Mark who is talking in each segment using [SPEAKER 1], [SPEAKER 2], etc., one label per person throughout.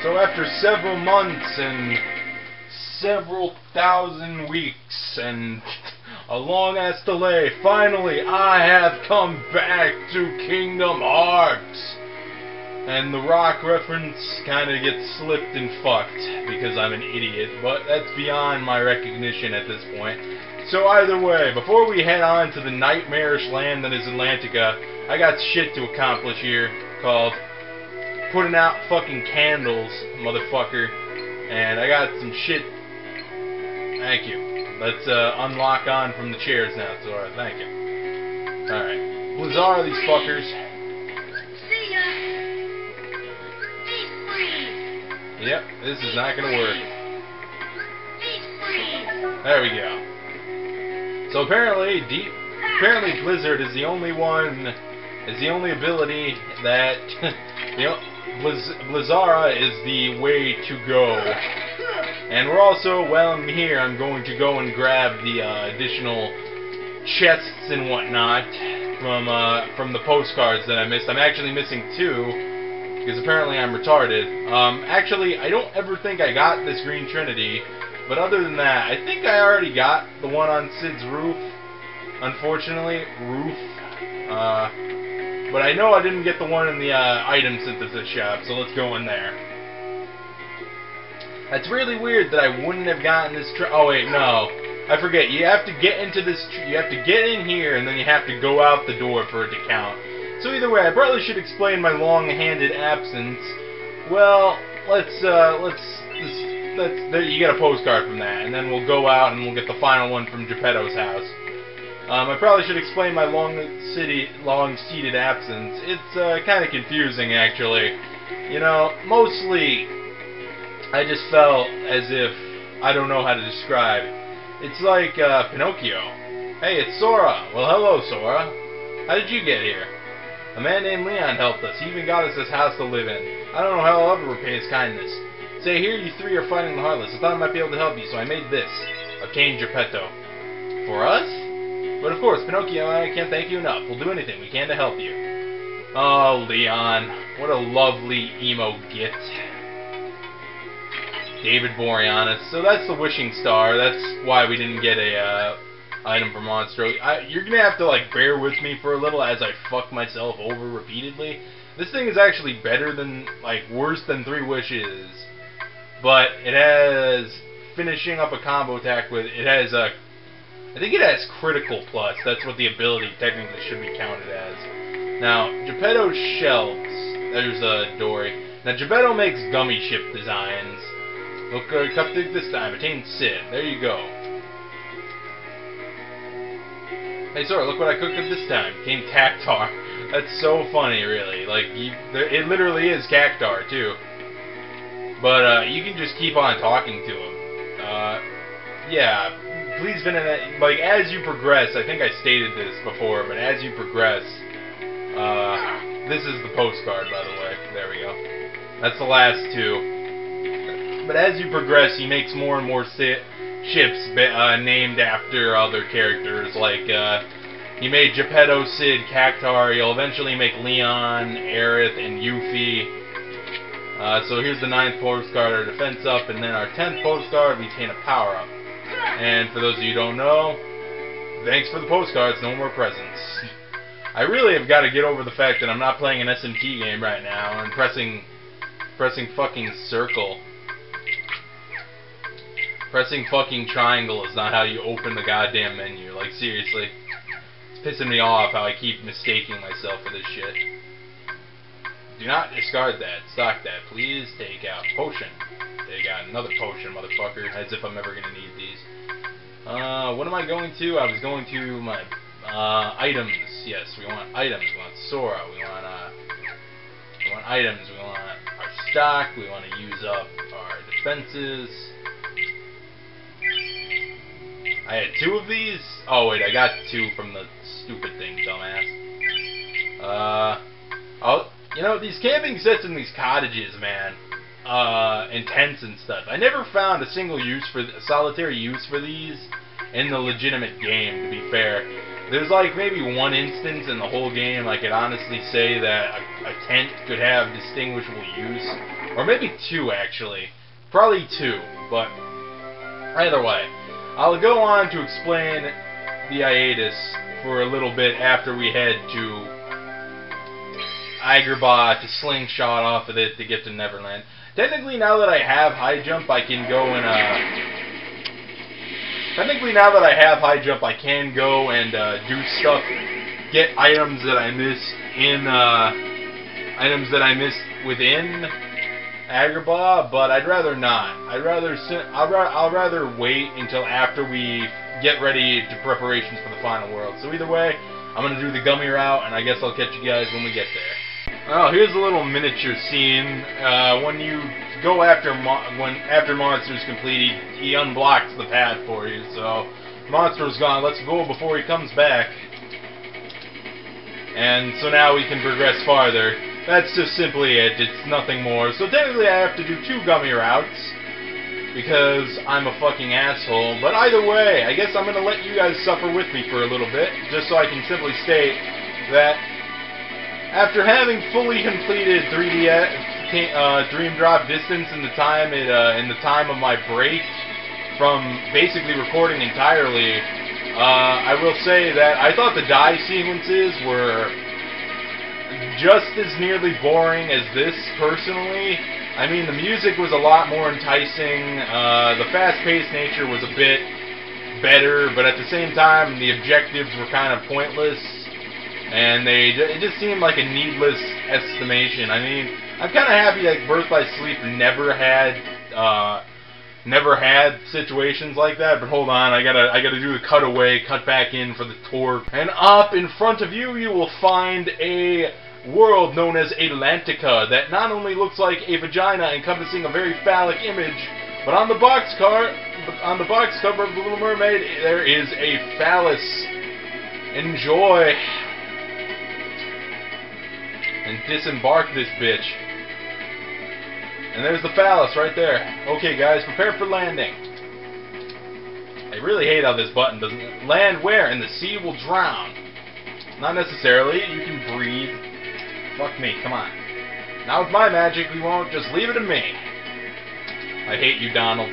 [SPEAKER 1] So after several months and several thousand weeks and a long-ass delay, finally I have come back to Kingdom Hearts. And the rock reference kind of gets slipped and fucked because I'm an idiot, but that's beyond my recognition at this point. So either way, before we head on to the nightmarish land that is Atlantica, I got shit to accomplish here called putting out fucking candles, motherfucker. And I got some shit. Thank you. Let's unlock on from the chairs now, Zora. Thank you. Alright. Blizzard, these fuckers.
[SPEAKER 2] See ya. Be free.
[SPEAKER 1] Yep, this is not gonna work.
[SPEAKER 2] Be free.
[SPEAKER 1] There we go. So apparently Blizzard is the only ability that Blizzara is the way to go. And we're also, while I'm here, I'm going to go and grab the additional chests and whatnot from the postcards that I missed. I'm actually missing 2 because apparently I'm retarded. Actually, I don't ever think I got this Green Trinity. But other than that, I think I already got the one on Sid's roof. Unfortunately, but I know I didn't get the one in the item synthesis shop, so let's go in there. That's really weird that I wouldn't have gotten this. Oh wait, no, I forget. You have to get into this. You have to get in here, and then you have to go out the door for it to count. So either way, I probably should explain my long-handed absence. Well, you get a postcard from that, and then we'll go out and we'll get the final one from Geppetto's house. I probably should explain my long-seated absence. It's kind of confusing, actually. You know, mostly I just felt as if I don't know how to describe. It's like Pinocchio. Hey, it's Sora. Well, hello, Sora. How did you get here? A man named Leon helped us. He even got us this house to live in. I don't know how I'll ever repay his kindness. Say, here you 3 are fighting the Heartless. I thought I might be able to help you, so I made this. A cane Geppetto. For us? But of course, Pinocchio, I can't thank you enough. We'll do anything we can to help you. Oh, Leon. What a lovely emo git. David Boreanaz. So that's the wishing star. That's why we didn't get a item for Monstro. You're gonna have to, like, bear with me for a little as I fuck myself over repeatedly. This thing is actually better than, like, worse than 3 Wishes. But it has, finishing up a combo attack with, it has a, I think it has critical plus. That's what the ability technically should be counted as. Now, Geppetto's shelves, there's Dory. Now, Geppetto makes gummy ship designs. Look, cupcake this time, attain Sid. There you go. Hey, Sora, look what I cooked up this time. Came Cactar. That's so funny, really. Like, it literally is Cactar, too. But, you can just keep on talking to him. Yeah, please, like, as you progress, I think I stated this before, but as you progress, this is the postcard, by the way. There we go. That's the last 2. But as you progress, he makes more and more ships named after other characters, like, he made Geppetto, Sid, Cactar. He'll eventually make Leon, Aerith, and Yuffie. So here's the 9th postcard, our defense up, and then our 10th postcard, we obtain a power up. And for those of you who don't know, thanks for the postcards, no more presents. I really have got to get over the fact that I'm not playing an SMT game right now, and pressing fucking circle. Pressing fucking triangle is not how you open the goddamn menu, like seriously. It's pissing me off how I keep mistaking myself for this shit. Do not discard that. Stock that. Please take out potion. Take out another potion, motherfucker. As if I'm ever gonna need these. What am I going to? I was going to my items. Yes, we want items. We want Sora. We want items. We want our stock. We want to use up our defenses. I had 2 of these. Oh wait, I got 2 from the stupid thing, dumbass. You know, these camping sets in these cottages, man, and tents and stuff. I never found a single solitary use for these in the legitimate game, to be fair. There's like maybe one instance in the whole game I could honestly say that a tent could have distinguishable use. Or maybe two, actually. Probably two, but either way. I'll go on to explain the hiatus for a little bit after we head to Agrabah to slingshot off of it to get to Neverland. Technically, now that I have high jump, I can go and I can go and do stuff, get items that I missed in within Agrabah, but I'd rather not. I'll rather wait until after we get ready to preparations for the final world. So either way, I'm gonna do the gummy route, and I guess I'll catch you guys when we get there. Oh, here's a little miniature scene. When you go after Monster's complete, he unblocks the path for you. So Monster's gone. Let's go before he comes back. And so now we can progress farther. That's just simply it. It's nothing more. So technically I have to do 2 gummy routes because I'm a fucking asshole. But either way, I guess I'm going to let you guys suffer with me for a little bit, just so I can simply state that after having fully completed 3D Dream Drop Distance in the time of my break from basically recording entirely, I will say that I thought the dive sequences were just as nearly boring as this, personally. I mean, the music was a lot more enticing, the fast-paced nature was a bit better, but at the same time, the objectives were kind of pointless, and it just seemed like a needless estimation. I mean, I'm kind of happy that Birth by Sleep never had situations like that, but hold on, I gotta do the cutaway, cut back in for the tour. And up in front of you, you will find a world known as Atlantica that not only looks like a vagina encompassing a very phallic image, but on the box cover of The Little Mermaid, there is a phallus. Enjoy. And disembark this bitch. And there's the phallus right there. Okay, guys, prepare for landing. I really hate how this button doesn't... Land where? In the sea will drown. Not necessarily. You can breathe. Fuck me, come on. Now with my magic, we won't. Just leave it to me. I hate you, Donald.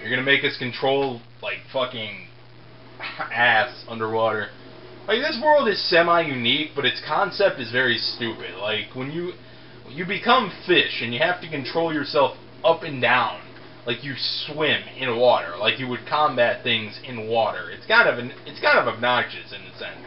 [SPEAKER 1] You're gonna make us control, like, fucking ass underwater. Like, this world is semi-unique, but its concept is very stupid. Like, when you become fish, and you have to control yourself up and down, like you swim in water, like you would combat things in water. It's kind of obnoxious in a sense.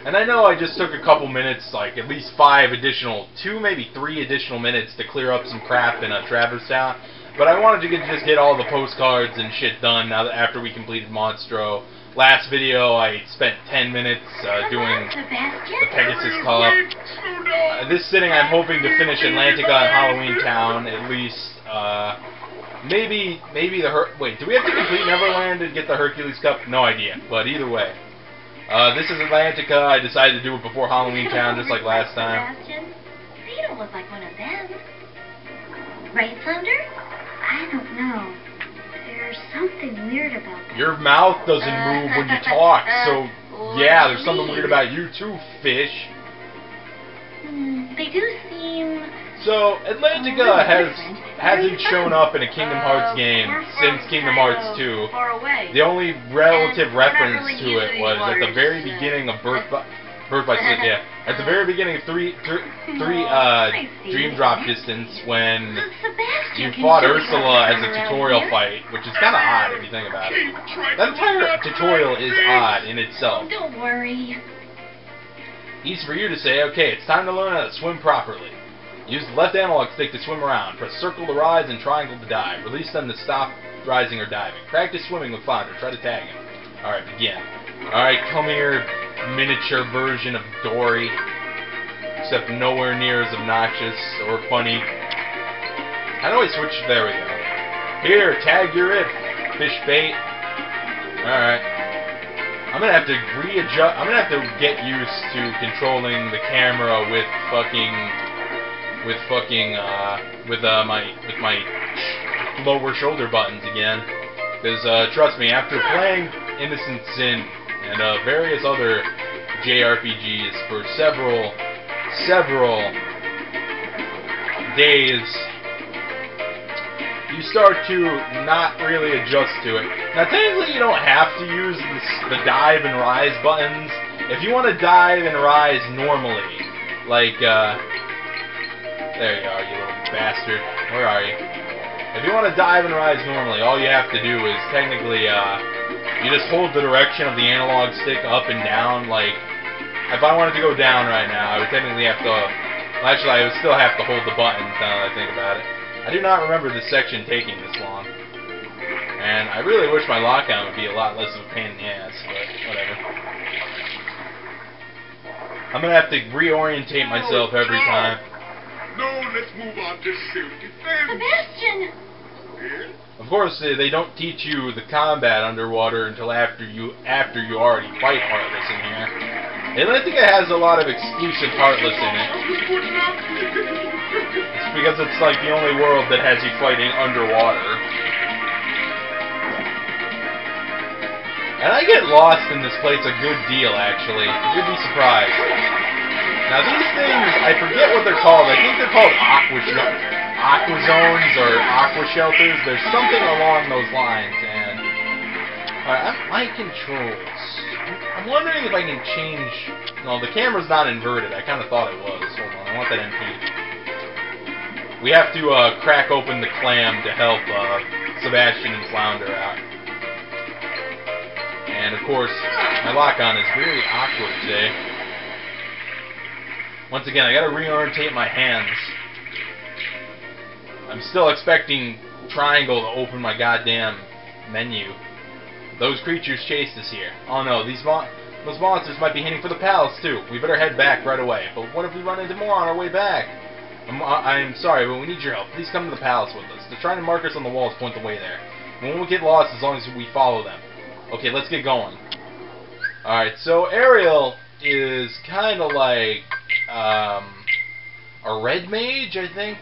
[SPEAKER 1] And I know I just took a couple minutes, like at least 2, maybe 3 additional minutes to clear up some crap in Traverse Town, but I wanted to just get all the postcards and shit done now that after we completed Monstro. Last video, I spent 10 minutes doing the Pegasus Cup. This sitting, I'm hoping to finish Atlantica and Halloween Town, at least. Maybe the wait, do we have to complete Neverland to get the Hercules Cup? No idea, but either way. This is Atlantica. I decided to do it before Halloween Town, just like last time.
[SPEAKER 2] You don't look like one of them. Right, Thunder? I don't know. There's something weird about that.
[SPEAKER 1] Your mouth doesn't move when you talk, so yeah, there's something weird about you too, fish.
[SPEAKER 2] They do seem...
[SPEAKER 1] So, Atlantica hasn't shown up in a Kingdom Hearts game since Kingdom Hearts 2. The only relative reference to it was at the very beginning of Birth by Sleep, yeah. At the very beginning of Dream Drop Distance, when you fought Ursula as a tutorial fight, which is kind of odd if you think about it. That entire tutorial is odd in itself.
[SPEAKER 2] Don't worry.
[SPEAKER 1] Easy for you to say, okay, it's time to learn how to swim properly. Use the left analog stick to swim around. Press circle to rise and triangle to dive. Release them to stop rising or diving. Practice swimming with Flounder. Try to tag him. Alright, begin. Alright, come here, miniature version of Dory. Except nowhere near as obnoxious or funny. How do I switch? There we go. Here, tag your it, fish bait. Alright. I'm gonna have to readjust. I'm gonna have to get used to controlling the camera with my lower shoulder buttons again. Because, trust me, after playing Innocent Sin and various other JRPGs for several days, you start to not really adjust to it. Now, technically, you don't have to use the dive and rise buttons. If you want to dive and rise normally, like, there you are, you little bastard. Where are you? If you want to dive and rise normally, all you have to do is technically, you just hold the direction of the analog stick up and down. Like, if I wanted to go down right now, I would technically have to, well, actually, I would still have to hold the buttons now that I think about it. I do not remember this section taking this long. And I really wish my lockdown would be a lot less of a pain in the ass, but whatever. I'm gonna have to reorientate myself every time.
[SPEAKER 3] No, let's move on to self-defense.
[SPEAKER 2] Sebastian!
[SPEAKER 1] Of course, they don't teach you the combat underwater until after you already fight Heartless in here. Atlantica has a lot of exclusive Heartless in it. It's because it's like the only world that has you fighting underwater. And I get lost in this place a good deal, actually. You'd be surprised. Now these things, I forget what they're called. I think they're called aqua zones or aqua shelters. There's something along those lines. And my controls. I'm wondering if I can change. No, the camera's not inverted. I kind of thought it was. Hold on, I want that MP. We have to crack open the clam to help Sebastian and Flounder out. And of course, my lock-on is very awkward today. Once again, I gotta reorientate my hands. I'm still expecting triangle to open my goddamn menu. Those creatures chased us here. Oh no, those monsters might be heading for the palace too. We better head back right away. But what if we run into more on our way back? I'm sorry, but we need your help. Please come to the palace with us. The trying markers on the walls point the way there. We won't get lost as long as we follow them. Okay, let's get going. Alright, so Ariel is kind of like a red mage, I think.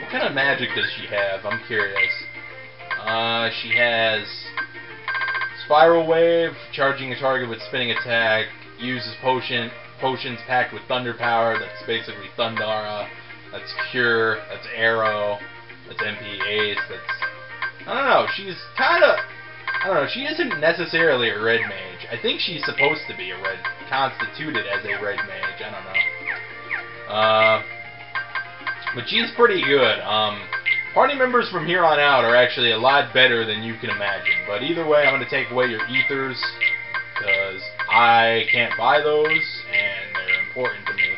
[SPEAKER 1] What kind of magic does she have? I'm curious. She has Spiral Wave, charging a target with spinning attack, uses potions packed with thunder power, that's basically Thundara, that's Cure, that's Arrow, that's MP Ace, that's... I don't know, she's kinda... I don't know, she isn't necessarily a red mage. I think she's supposed to be a red... constituted as a red mage, I don't know. But she's pretty good. Party members from here on out are actually a lot better than you can imagine. But either way, I'm going to take away your ethers, because I can't buy those, and they're important to me.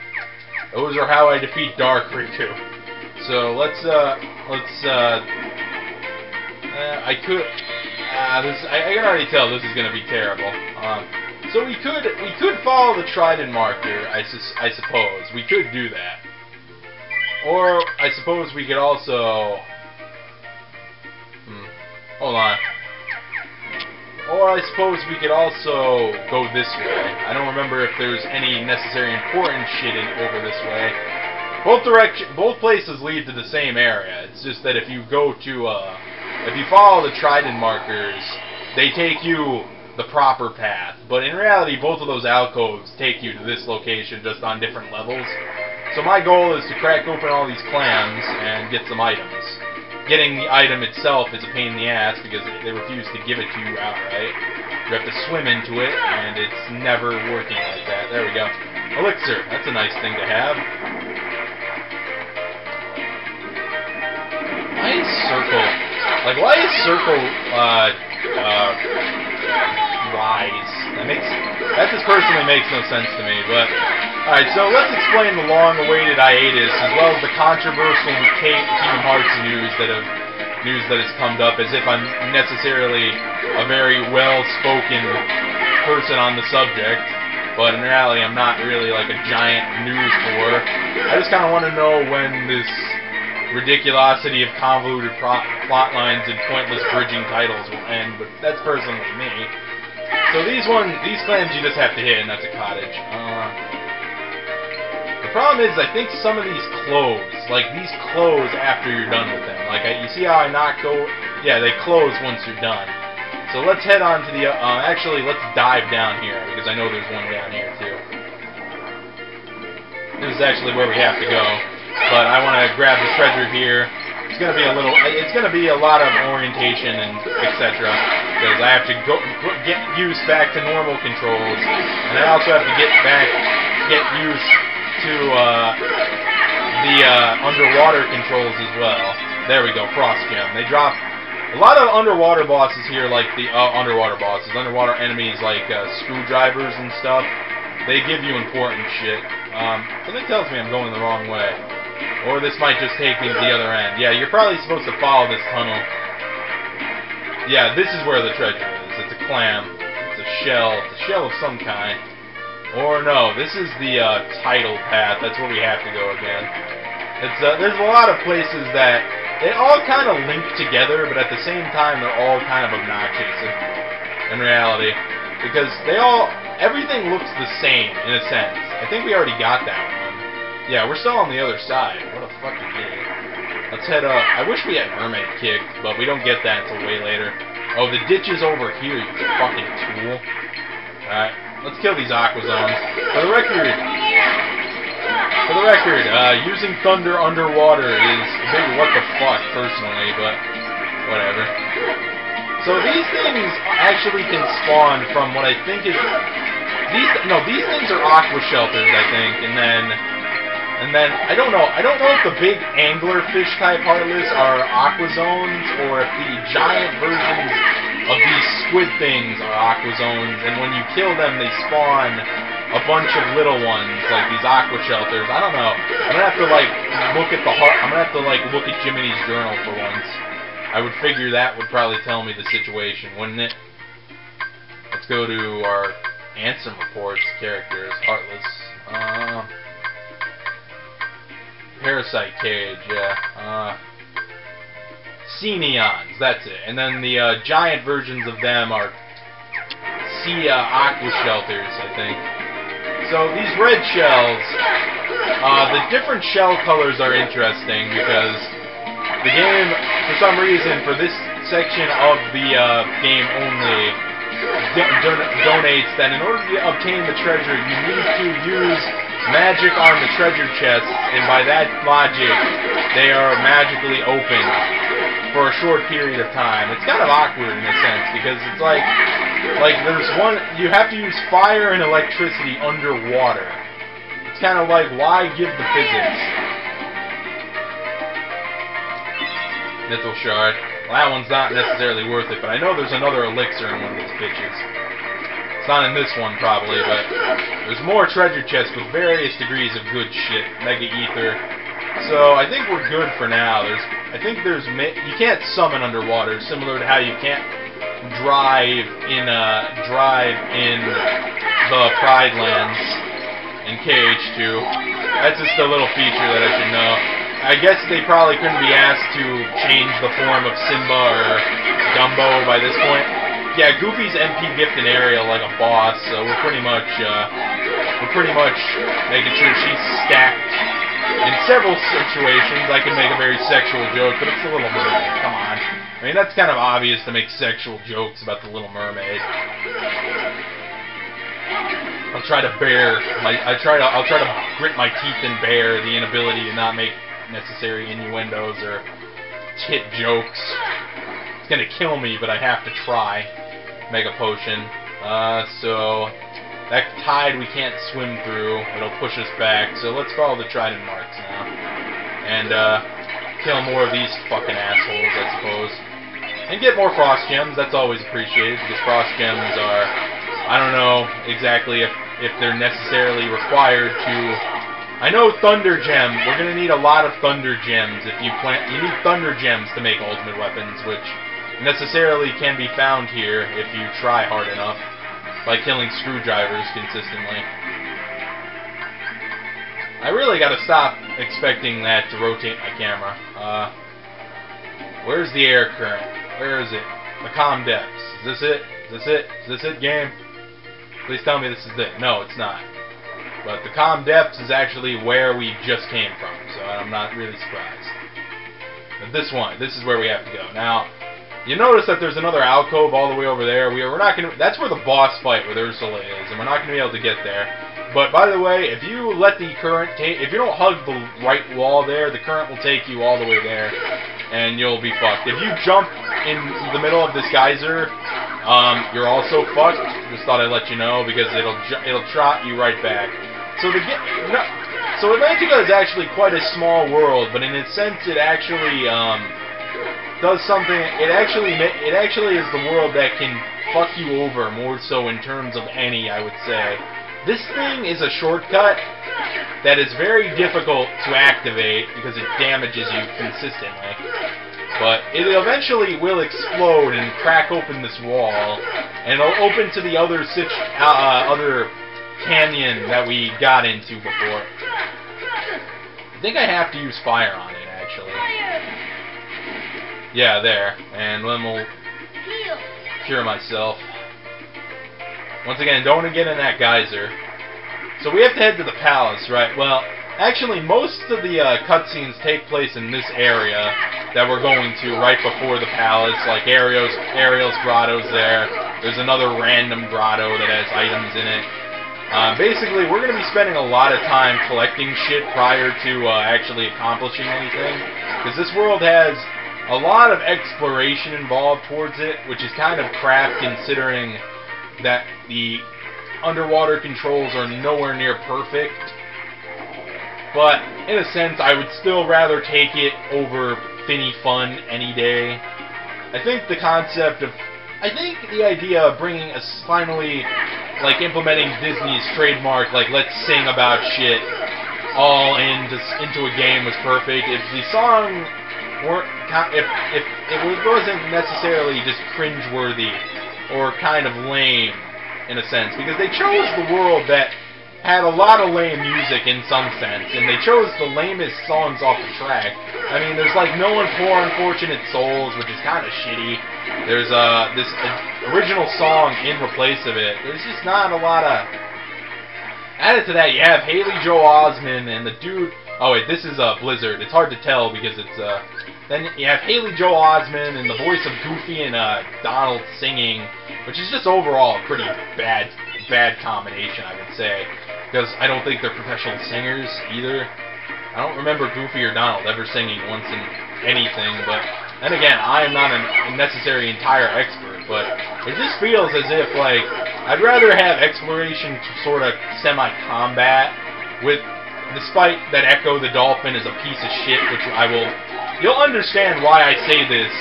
[SPEAKER 1] Those are how I defeat Dark Riku. So I can already tell this is going to be terrible. So we could follow the Trident marker, I suppose. We could do that. Or, I suppose we could also... hold on. Or I suppose we could also go this way. I don't remember if there's any necessary important shit over this way. Both places lead to the same area. It's just that if you go to, if you follow the Trident markers, they take you the proper path. But in reality, both of those alcoves take you to this location just on different levels. So my goal is to crack open all these clams and get some items. Getting the item itself is a pain in the ass because they refuse to give it to you outright. You have to swim into it, and it's never working like that. There we go. Elixir. That's a nice thing to have. Why is circle... Like, why is circle, rise? That just personally makes no sense to me, but... Alright, so let's explain the long-awaited hiatus, as well as the controversial Kingdom Hearts news that has come up, as if I'm necessarily a very well-spoken person on the subject, but in reality I'm not really like a giant news whore. I just kind of want to know when this ridiculosity of convoluted plot lines and pointless bridging titles will end, but that's personally me. So these clams you just have to hit, and that's a cottage. The problem is, I think some of these close. Like, these close after you're done with them. Like, you see how I knocked Yeah, they close once you're done. So let's head on to the, actually, let's dive down here, because I know there's one down here, too. This is actually where we have to go. But I want to grab the treasure here. It's going to be a lot of orientation and etc. Because I have to get used back to normal controls. And I also have to get used to, the, underwater controls as well. There we go, Frost Gem. They drop a lot of underwater bosses here, like the underwater enemies like screwdrivers and stuff. They give you important shit. Something tells me I'm going the wrong way. Or this might just take me to the other end. Yeah, you're probably supposed to follow this tunnel. Yeah, this is where the treasure is. It's a clam. It's a shell. It's a shell of some kind. Or no, this is the tidal path. That's where we have to go again. It's there's a lot of places that they all kind of link together, but at the same time they're all kind of obnoxious in reality, because everything looks the same in a sense. I think we already got that one. Yeah, we're still on the other side. What a fucking idiot. Let's head up. I wish we had Mermaid Kick, but we don't get that until way later. Oh, the ditch is over here, you fucking tool. Alright, let's kill these Aquazones. For the record, using thunder underwater is a big what the fuck, personally, but whatever. So these things actually can spawn from what I think is... These things are aqua shelters, I think, and then, I don't know if the big anglerfish type heartless are Aquazones, or if the giant versions of these squid things are Aquazones, and when you kill them, they spawn a bunch of little ones, like these aqua shelters. I don't know. I'm gonna have to, like, look at look at Jiminy's journal for once. I would figure that would probably tell me the situation, wouldn't it? Let's go to our Ansem reports, characters, Heartless. Parasite Cage, yeah. Sea Neons, that's it. And then the giant versions of them are Sea Aqua Shelters, I think. So these red shells, the different shell colors are interesting because the game, for some reason, for this section of the game only, donates that in order to obtain the treasure, you need to use magic on the treasure chests, and by that logic, they are magically open for a short period of time. It's kind of awkward in a sense, because it's like there's one, you have to use fire and electricity underwater. It's kind of like, why give the physics? Nithal Shard. Well, that one's not necessarily worth it, but I know there's another elixir in one of those bitches. It's not in this one, probably, but there's more treasure chests with various degrees of good shit. Mega Ether. So, I think we're good for now. You can't summon underwater, similar to how you can't drive in the Pride Lands in KH2. That's just a little feature that I should know. I guess they probably couldn't be asked to change the form of Simba or Dumbo by this point. Yeah, Goofy's MP gift an Ariel like a boss, so we're pretty much making sure she's stacked. In several situations, I can make a very sexual joke, but it's the Little Mermaid. Come on. I mean, that's kind of obvious to make sexual jokes about the Little Mermaid. I'll try to grit my teeth and bear the inability to not make necessary innuendos or tit jokes. It's gonna kill me, but I have to try. Mega Potion. So that tide we can't swim through. It'll push us back. So let's follow the trident marks now. And kill more of these fucking assholes, I suppose. And get more Frost Gems. That's always appreciated, because Frost Gems are, I don't know exactly if they're necessarily required to... I know Thunder Gem. We're going to need a lot of Thunder Gems. You need Thunder Gems to make ultimate weapons, which necessarily can be found here if you try hard enough by killing screwdrivers consistently. I really got to stop expecting that to rotate my camera. Where's the air current? Where is it? The calm depths. Is this it? Is this it? Is this it, game? Please tell me this is it. No, it's not. But the calm depths is actually where we just came from, so I'm not really surprised. But this is where we have to go. Now, You notice that there's another alcove all the way over there. We're not gonna. That's where the boss fight with Ursula is, and we're not gonna be able to get there. But by the way, if you let the current if you don't hug the right wall there, the current will take you all the way there, and you'll be fucked. If you jump in the middle of this geyser, you're also fucked. Just thought I'd let you know because it'll trot you right back. So so Atlantica is actually quite a small world, but in a sense, it actually does something. It actually is the world that can fuck you over more so in terms of any, I would say. This thing is a shortcut that is very difficult to activate because it damages you consistently. But it eventually will explode and crack open this wall, and it'll open to the other canyon that we got into before. I think I have to use fire on it, actually. Yeah, there. And then we'll cure myself. Once again, don't get in that geyser. So we have to head to the palace, right? Well, actually, most of the cutscenes take place in this area that we're going to right before the palace, like Ariel's grotto's there. There's another random grotto that has items in it. Basically, we're going to be spending a lot of time collecting shit prior to actually accomplishing anything, because this world has a lot of exploration involved towards it, which is kind of crap considering that the underwater controls are nowhere near perfect. But, in a sense, I would still rather take it over Finny Fun any day. I think the idea of bringing us finally, like, implementing Disney's trademark, like, let's sing about shit all into a game was perfect. If the song weren't, if it wasn't necessarily just cringeworthy or kind of lame, in a sense, because they chose the world that had a lot of lame music in some sense, and they chose the lamest songs off the track. I mean, there's like No One Poor Unfortunate Souls, which is kind of shitty. There's this original song in replace of it. There's just not a lot of... Added to that, you have Haley Joel Osment and the dude... Oh wait, this is Blizzard. It's hard to tell because it's... Then you have Haley Joel Osment and the voice of Goofy and Donald singing, which is just overall a pretty bad combination, I would say. Because I don't think they're professional singers either. I don't remember Goofy or Donald ever singing once in anything, but then again, I am not a necessary entire expert, but it just feels as if, like, I'd rather have exploration sort of semi-combat with, despite that Echo the Dolphin is a piece of shit, which you'll understand why I say this,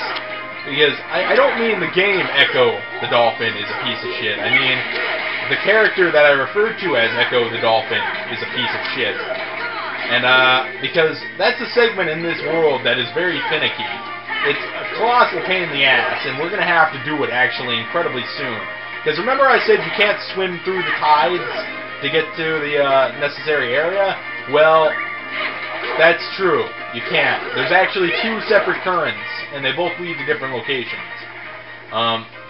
[SPEAKER 1] because I don't mean the game Echo the Dolphin is a piece of shit. I mean, the character that I refer to as Echo the Dolphin is a piece of shit. And, because that's a segment in this world that is very finicky. It's a colossal pain in the ass, and we're going to have to do it, actually, incredibly soon. Because remember I said you can't swim through the tides to get to the necessary area? Well, that's true. You can't. There's actually two separate currents, and they both lead to different locations.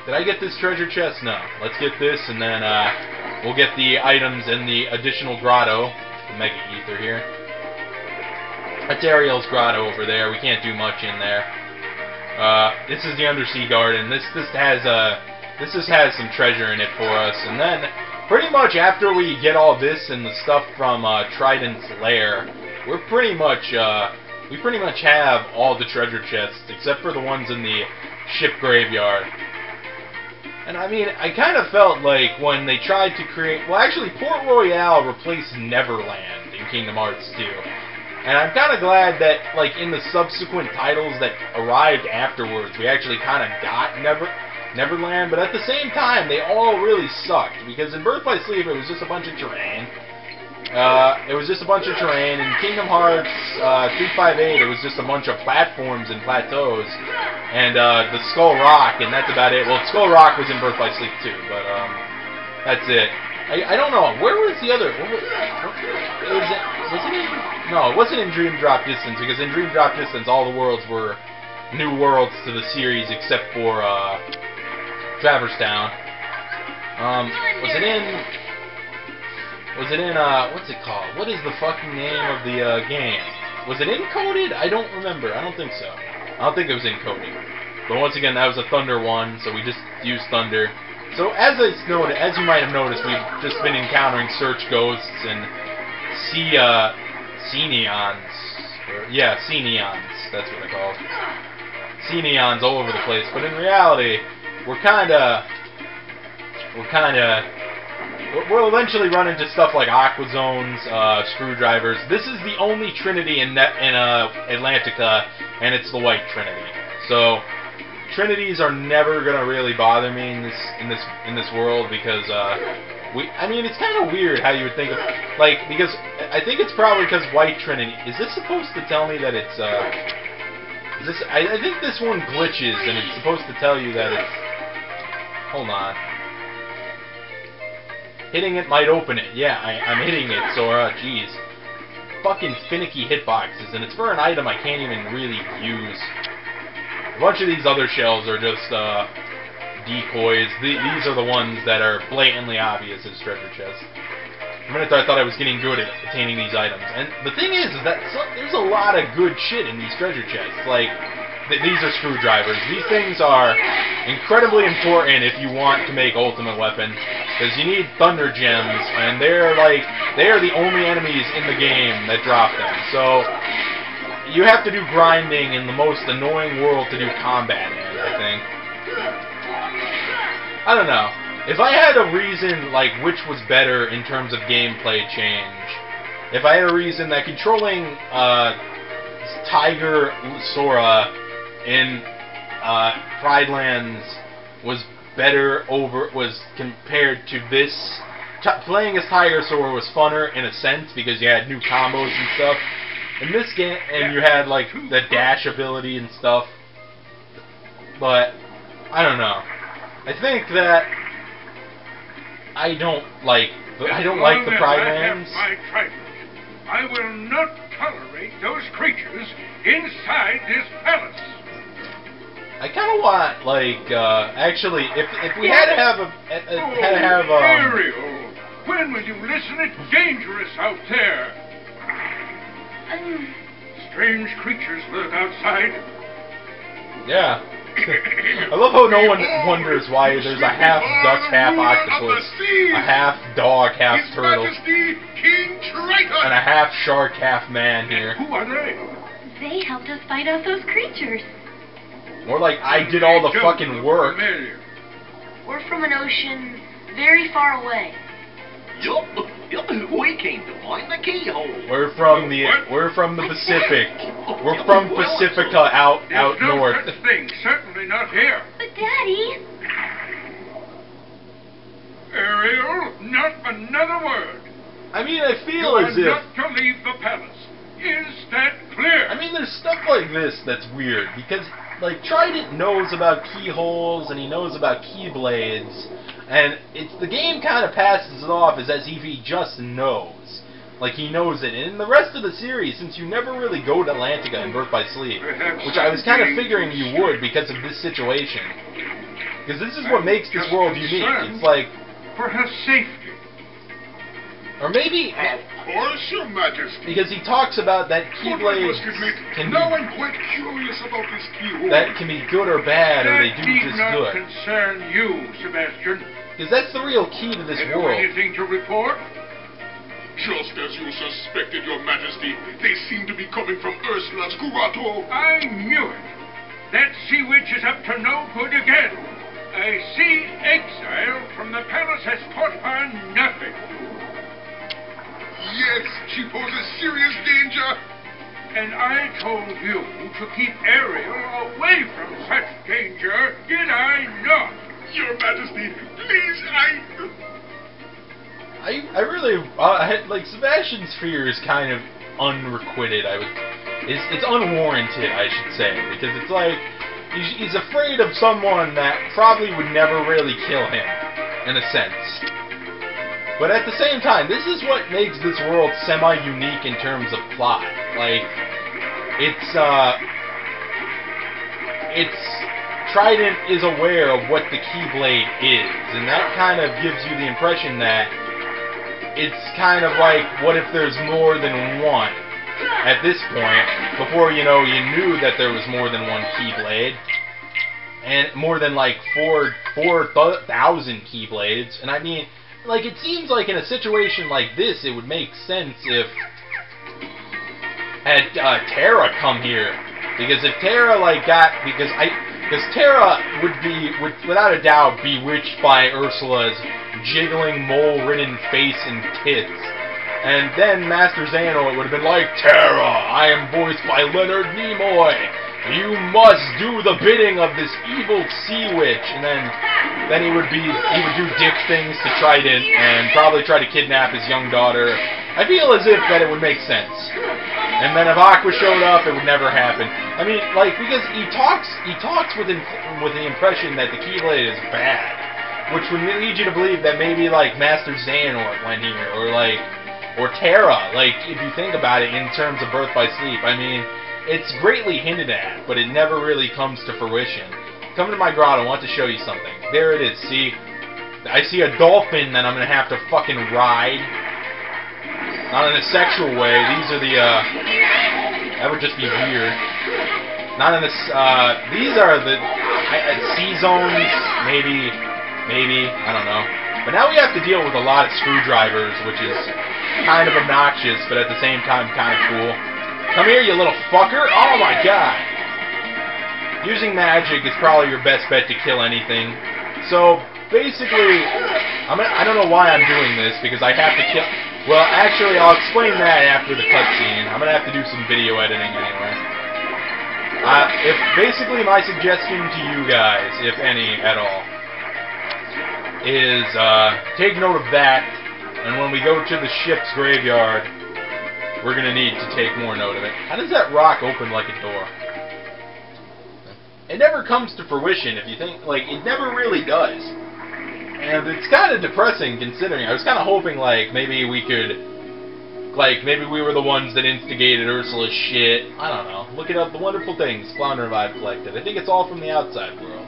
[SPEAKER 1] Did I get this treasure chest? No. Let's get this, and then we'll get the items in the additional grotto. The Mega Ether here. That's Ariel's grotto over there. We can't do much in there. This is the Undersea Garden. This just has some treasure in it for us, and then pretty much after we get all this and the stuff from Trident's lair, we pretty much have all the treasure chests except for the ones in the ship graveyard. And I mean, I kind of felt like when they tried to create... Well, actually, Port Royale replaced Neverland in Kingdom Hearts 2. And I'm kind of glad that, like, in the subsequent titles that arrived afterwards, we actually kind of got Neverland. But at the same time, they all really sucked. Because in Birth by Sleep, it was just a bunch of terrain. In Kingdom Hearts 358, it was just a bunch of platforms and plateaus. And the Skull Rock, and that's about it. Well, Skull Rock was in Birth by Sleep too, but that's it. I don't know. Where was the other? No, it wasn't in Dream Drop Distance, because in Dream Drop Distance, all the worlds were new worlds to the series except for Traverse Town. Was it in what's it called? What is the fucking name of the game? Was it Encoded? I don't remember. I don't think so. I don't think it was Encoded. But once again, that was a Thunder one, so we just used Thunder. So as you might have noticed, we've just been encountering Search Ghosts and Sea-Neons. Yeah, Sea-Neons. That's what they're called. Sea-Neons all over the place. But in reality, we'll eventually run into stuff like Aqua Zones, Screwdrivers. This is the only Trinity in Atlantica, and it's the White Trinity. So Trinities are never gonna really bother me in this world because I mean it's kind of weird how you would think of because I think it's probably because White Trinity. Is this supposed to tell me that it's I think this one glitches and it's supposed to tell you that it's. Hold on. Hitting it might open it. Yeah, I'm hitting it. So jeez, fucking finicky hitboxes, and it's for an item I can't even really use. A bunch of these other shells are just decoys. These are the ones that are blatantly obvious as treasure chests. For a minute there, I thought I was getting good at attaining these items. And the thing is that there's a lot of good shit in these treasure chests. Like, these are screwdrivers. These things are incredibly important if you want to make Ultimate Weapon. Because you need Thunder Gems, and they are the only enemies in the game that drop them. So you have to do grinding in the most annoying world to do combat in, I think. I don't know. If I had a reason, like, which was better in terms of gameplay change, if I had a reason that controlling Tiger Sora in Pridelands was better compared to this, playing as Tiger Sora was funner in a sense because you had new combos and stuff. In this game, and you had, like, the dash ability and stuff. But, I don't know. I think that I don't like the Pridelands.
[SPEAKER 3] I will not tolerate those creatures inside this palace.
[SPEAKER 1] I kind of want, like, actually, if we had to have
[SPEAKER 3] Ariel, when will you listen? It's dangerous out there. Strange creatures lurk outside.
[SPEAKER 1] Yeah. I love how no one wonders why there's a half duck, half octopus, a half dog, half turtle, and a half shark, half man here.
[SPEAKER 3] Who are they?
[SPEAKER 2] They helped us fight off those creatures.
[SPEAKER 1] More like I did all the fucking work.
[SPEAKER 2] We're from an ocean very far away.
[SPEAKER 4] Yup, we came to find the keyhole.
[SPEAKER 1] We're from the Pacific. We're from Pacifica out
[SPEAKER 3] There's no
[SPEAKER 1] north.
[SPEAKER 3] such thing, certainly not here.
[SPEAKER 2] But Daddy...
[SPEAKER 3] Ariel, not another word.
[SPEAKER 1] I mean, I
[SPEAKER 3] You
[SPEAKER 1] feel
[SPEAKER 3] are
[SPEAKER 1] as if.
[SPEAKER 3] not to leave the palace. Is that clear?
[SPEAKER 1] I mean, there's stuff like this that's weird because, like, Trident knows about keyholes and he knows about keyblades. And the game kind of passes it off as if he just knows. Like, he knows it. And in the rest of the series, since you never really go to Atlantica in Birth by Sleep, which I was kind of figuring you would because of this situation. Because this is what makes this world unique. It's like...
[SPEAKER 3] For her safety.
[SPEAKER 1] Or maybe...
[SPEAKER 3] Of course, Your Majesty.
[SPEAKER 1] Because he talks about that keyblades
[SPEAKER 3] Now I'm quite curious about this keyhole.
[SPEAKER 1] that can be good or bad, or they do just
[SPEAKER 3] That
[SPEAKER 1] good.
[SPEAKER 3] need not concern you, Sebastian.
[SPEAKER 1] Because that's the real key to this
[SPEAKER 3] Have you
[SPEAKER 1] world.
[SPEAKER 3] anything to report?
[SPEAKER 5] Just as you suspected, Your Majesty. They seem to be coming from Ursula's grotto.
[SPEAKER 3] I knew it. That sea witch is up to no good again. A sea exile from the palace has taught her nothing.
[SPEAKER 5] Yes, she poses serious danger.
[SPEAKER 3] And I told you to keep Ariel away from such danger, did I not?
[SPEAKER 5] Your Majesty, please,
[SPEAKER 1] I really like Sebastian's fear is kind of unrequited. It's unwarranted, I should say, because it's like he's afraid of someone that probably would never really kill him, in a sense. But at the same time, this is what makes this world semi-unique in terms of plot. Like, it's Trident is aware of what the Keyblade is, and that kind of gives you the impression that it's kind of like, what if there's more than one? At this point, before you knew that there was more than one Keyblade. and more than like 4,000 Keyblades. And I mean, like, it seems like in a situation like this, it would make sense if had Terra come here, because if Terra because Terra would without a doubt bewitched by Ursula's jiggling mole-ridden face and tits. And then Master Xehanort would have been like, Terra, I am voiced by Leonard Nimoy. You must do the bidding of this evil sea witch. And then he would do dick things to Trident and probably try to kidnap his young daughter. I feel as if that it would make sense. And then if Aqua showed up, it would never happen. I mean, like, because he talks with the impression that the Keyblade is bad, which would lead you to believe that maybe like Master Xehanort went here, or Terra. Like, if you think about it in terms of Birth by Sleep, I mean, it's greatly hinted at, but it never really comes to fruition. Come to my grotto. I want to show you something. There it is. See, I see a dolphin that I'm gonna have to fucking ride. Not in a sexual way. These are the, that would just be weird. Not in this, these are the sea zones, maybe, I don't know. But now we have to deal with a lot of screwdrivers, which is kind of obnoxious, but at the same time kind of cool. Come here, you little fucker! Oh my god! Using magic is probably your best bet to kill anything. So, basically, I don't know why I'm doing this, because I have to kill... Well, actually, I'll explain that after the cutscene. I'm gonna have to do some video editing anyway. Basically, my suggestion to you guys, if any at all, is take note of that, and when we go to the ship's graveyard, we're gonna need to take more note of it. How does that rock open like a door? It never comes to fruition if you think, like, it never really does. And it's kind of depressing considering. I was kind of hoping, like, maybe we could, like, maybe we were the ones that instigated Ursula's shit. I don't know. Look at the wonderful things Flounder and I have collected. I think it's all from the outside world.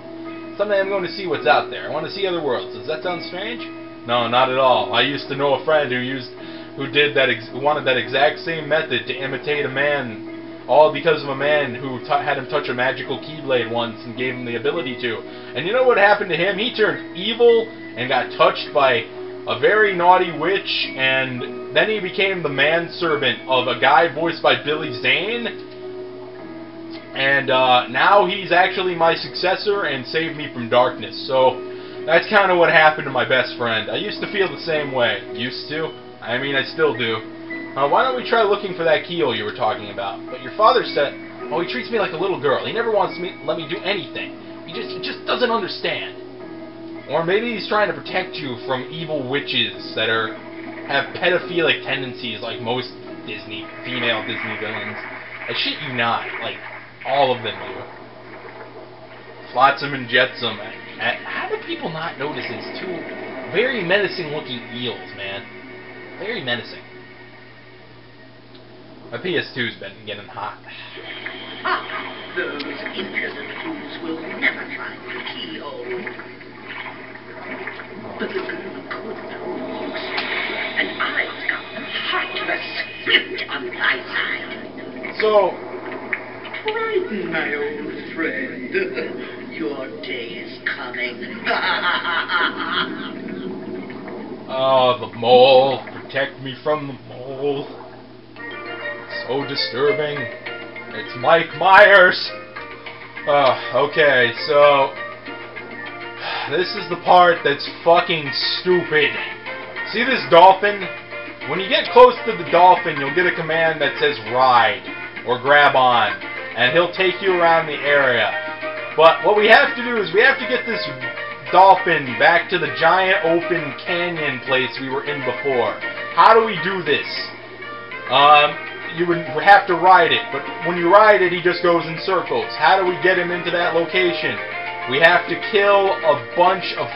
[SPEAKER 1] Someday I'm going to see what's out there. I want to see other worlds. Does that sound strange? No, not at all. I used to know a friend who wanted that exact same method to imitate a man. All because of a man who had him touch a magical Keyblade once and gave him the ability to. And you know what happened to him? He turned evil and got touched by a very naughty witch, and then he became the manservant of a guy voiced by Billy Zane. And now he's actually my successor and saved me from darkness. So that's kind of what happened to my best friend. I used to feel the same way. Used to? I mean, I still do. Why don't we try looking for that keel you were talking about? But your father said, oh, he treats me like a little girl. He never wants me let me do anything. He just doesn't understand. Or maybe he's trying to protect you from evil witches that have pedophilic tendencies like most female Disney villains. I shit you not, like all of them do. Flotsam and Jetsam. How do people not notice these two very menacing looking eels, man? Very menacing. My PS2's been getting hot.
[SPEAKER 4] Those impudent fools will never find the keyhole. But the girl could know. And I've got the heartless swift on my side.
[SPEAKER 1] So,
[SPEAKER 4] Triton, my old friend, your day is coming.
[SPEAKER 1] oh, the mole. Protect me from the mole. So disturbing. It's Mike Myers. Okay, so this is the part that's fucking stupid. See this dolphin? When you get close to the dolphin, you'll get a command that says ride or grab on, and he'll take you around the area. But what we have to do is we have to get this dolphin back to the giant open canyon place we were in before. How do we do this? You would have to ride it, but when you ride it, he just goes in circles. How do we get him into that location? We have to kill a bunch of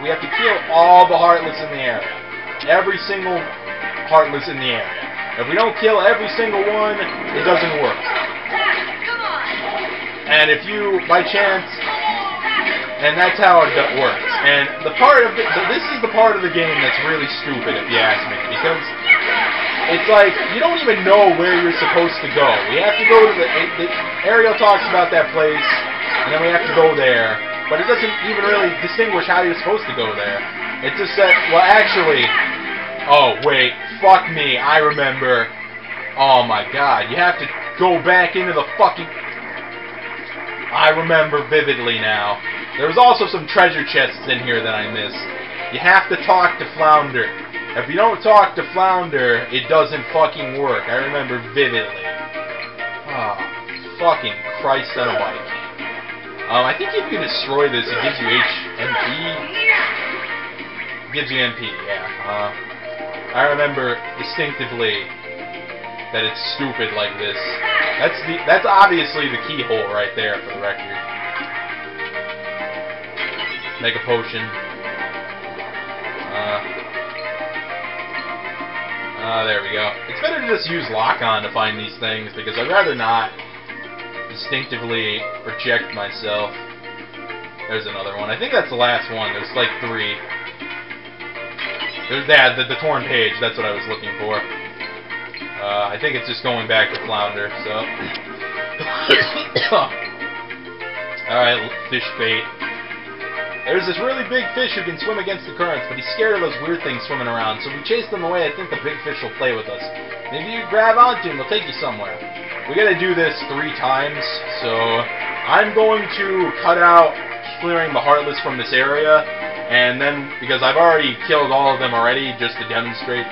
[SPEAKER 1] we have to kill all the Heartless in the area. Every single Heartless in the area. If we don't kill every single one, it doesn't work. And if you, by chance, and that's how it works. And the part of this is the part of the game that's really stupid, if you ask me, because it's like, you don't even know where you're supposed to go. We have to go to Ariel talks about that place, and then we have to go there. but it doesn't even really distinguish how you're supposed to go there. It just said, well, actually, oh, wait, fuck me, I remember. Oh my god, you have to go back into the fucking... I remember vividly now. There was also some treasure chests in here that I missed. You have to talk to Flounder. If you don't talk to Flounder, it doesn't fucking work. I remember vividly. Oh, fucking Christ on a bike. I think if you destroy this, it gives you MP. It gives you MP, yeah. I remember distinctively that it's stupid like this. That's obviously the keyhole right there, for the record. Mega potion. There we go. It's better to just use lock-on to find these things, because I'd rather not distinctively project myself. There's another one. I think that's the last one. There's like 3. There's that, the torn page. That's what I was looking for. I think it's just going back to Flounder, so... Alright, fish bait. There's this really big fish who can swim against the currents, but he's scared of those weird things swimming around, so we chase them away. I think the big fish will play with us. Maybe you grab onto him, he'll take you somewhere. We gotta do this 3 times, so I'm going to cut out clearing the Heartless from this area, and then, because I've already killed all of them already, just to demonstrate